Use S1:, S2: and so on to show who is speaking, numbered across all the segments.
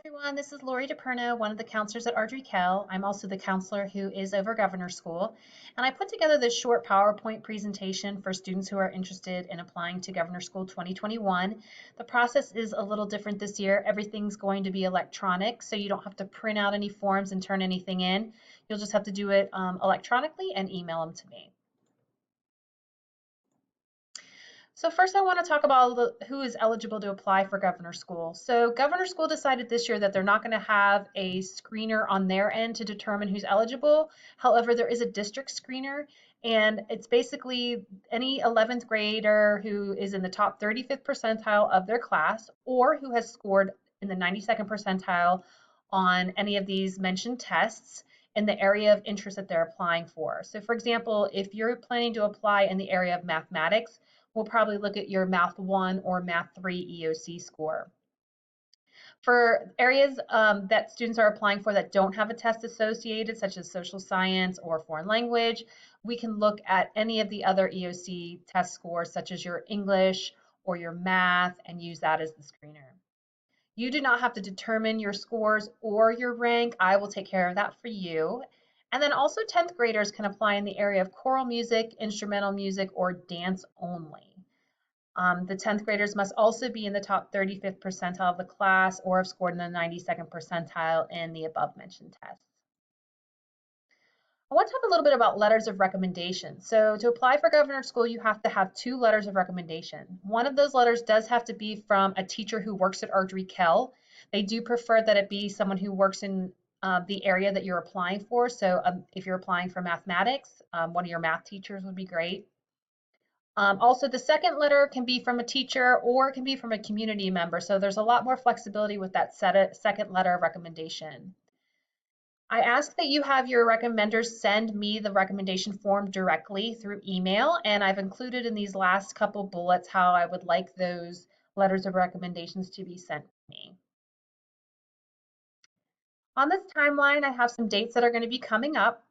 S1: Everyone, this is Lori DePerno, one of the counselors at Ardrey Kell. I'm also the counselor who is over Governor School, and I put together this short PowerPoint presentation for students who are interested in applying to Governor School 2021. The process is a little different this year. Everything's going to be electronic, so you don't have to print out any forms and turn anything in. You'll just have to do it electronically and email them to me. So first I want to talk about who is eligible to apply for Governor School. So Governor School decided this year that they're not going to have a screener on their end to determine who's eligible. However, there is a district screener, and it's basically any 11th grader who is in the top 35th percentile of their class or who has scored in the 92nd percentile on any of these mentioned tests in the area of interest that they're applying for. So for example, if you're planning to apply in the area of mathematics, we'll probably look at your Math 1 or Math 3 EOC score. For areas that students are applying for that don't have a test associated, such as social science or foreign language, we can look at any of the other EOC test scores, such as your English or your math, and use that as the screener. You do not have to determine your scores or your rank. I will take care of that for you. And then also 10th graders can apply in the area of choral music, instrumental music, or dance only. The 10th graders must also be in the top 35th percentile of the class or have scored in the 92nd percentile in the above mentioned tests. I want to talk a little bit about letters of recommendation. So to apply for Governor School, you have to have 2 letters of recommendation. One of those letters does have to be from a teacher who works at Ardrey Kell. They do prefer that it be someone who works in the area that you're applying for. So if you're applying for mathematics, one of your math teachers would be great. Also, the second letter can be from a teacher or it can be from a community member. So there's a lot more flexibility with that second letter of recommendation. I ask that you have your recommenders send me the recommendation form directly through email, and I've included in these last couple bullets how I would like those letters of recommendations to be sent to me. On this timeline, I have some dates that are going to be coming up.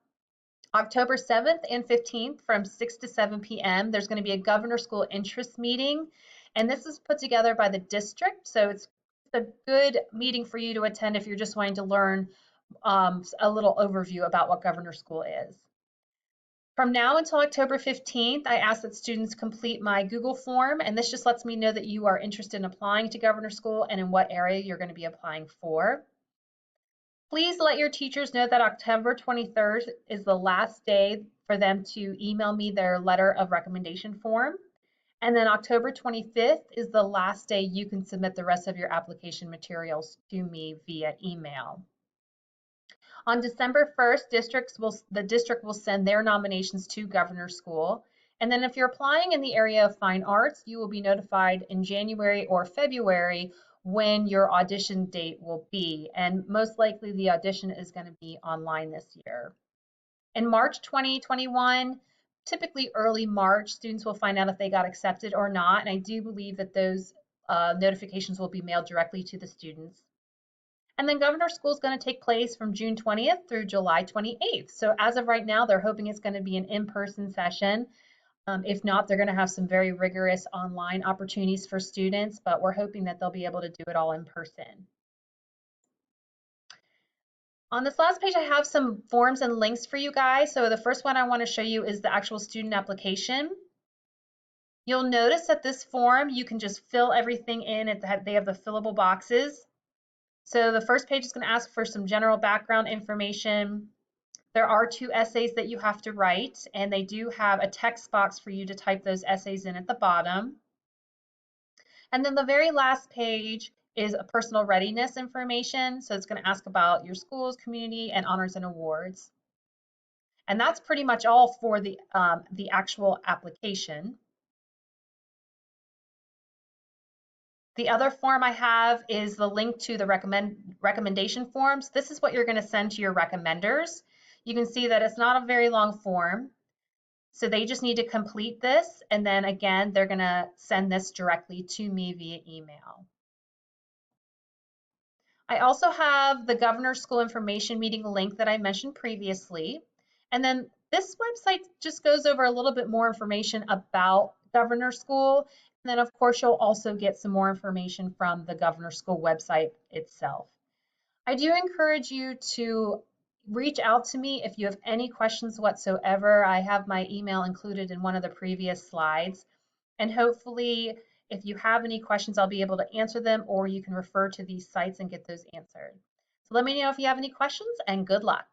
S1: October 7th and 15th from 6 to 7 p.m. There's going to be a Governor School interest meeting, and this is put together by the district, so it's a good meeting for you to attend if you're just wanting to learn a little overview about what Governor School is. From now until October 15th, I ask that students complete my Google form, and this just lets me know that you are interested in applying to Governor School and in what area you're going to be applying for. Please let your teachers know that October 23rd is the last day for them to email me their letter of recommendation form. And then October 25th is the last day you can submit the rest of your application materials to me via email. On December 1st, the district will send their nominations to Governor School. And then if you're applying in the area of fine arts, you will be notified in January or February when your audition date will be. And most likely the audition is going to be online this year. In March 2021, typically early March, students will find out if they got accepted or not. And I do believe that those notifications will be mailed directly to the students. And then Governor School is going to take place from June 20th through July 28th. So as of right now, they're hoping it's going to be an in-person session. If not, they're going to have some very rigorous online opportunities for students, but we're hoping that they'll be able to do it all in person. On this last page, I have some forms and links for you guys. So the first one I want to show you is the actual student application. You'll notice that this form, you can just fill everything in. They have the fillable boxes. So the first page is going to ask for some general background information. There are 2 essays that you have to write, and they do have a text box for you to type those essays in at the bottom. And then the very last page is a personal readiness information. So it's going to ask about your schools, community, and honors and awards. And that's pretty much all for the actual application. The other form I have is the link to the recommendation forms. This is what you're going to send to your recommenders. You can see that it's not a very long form. So they just need to complete this, and then again, they're going to send this directly to me via email. I also have the Governor School Information Meeting link that I mentioned previously. And then this website just goes over a little bit more information about Governor School. And then of course, you'll also get some more information from the Governor School website itself. I do encourage you to reach out to me if you have any questions whatsoever. I have my email included in one of the previous slides. And hopefully, if you have any questions, I'll be able to answer them, or you can refer to these sites and get those answered. So let me know if you have any questions, and good luck.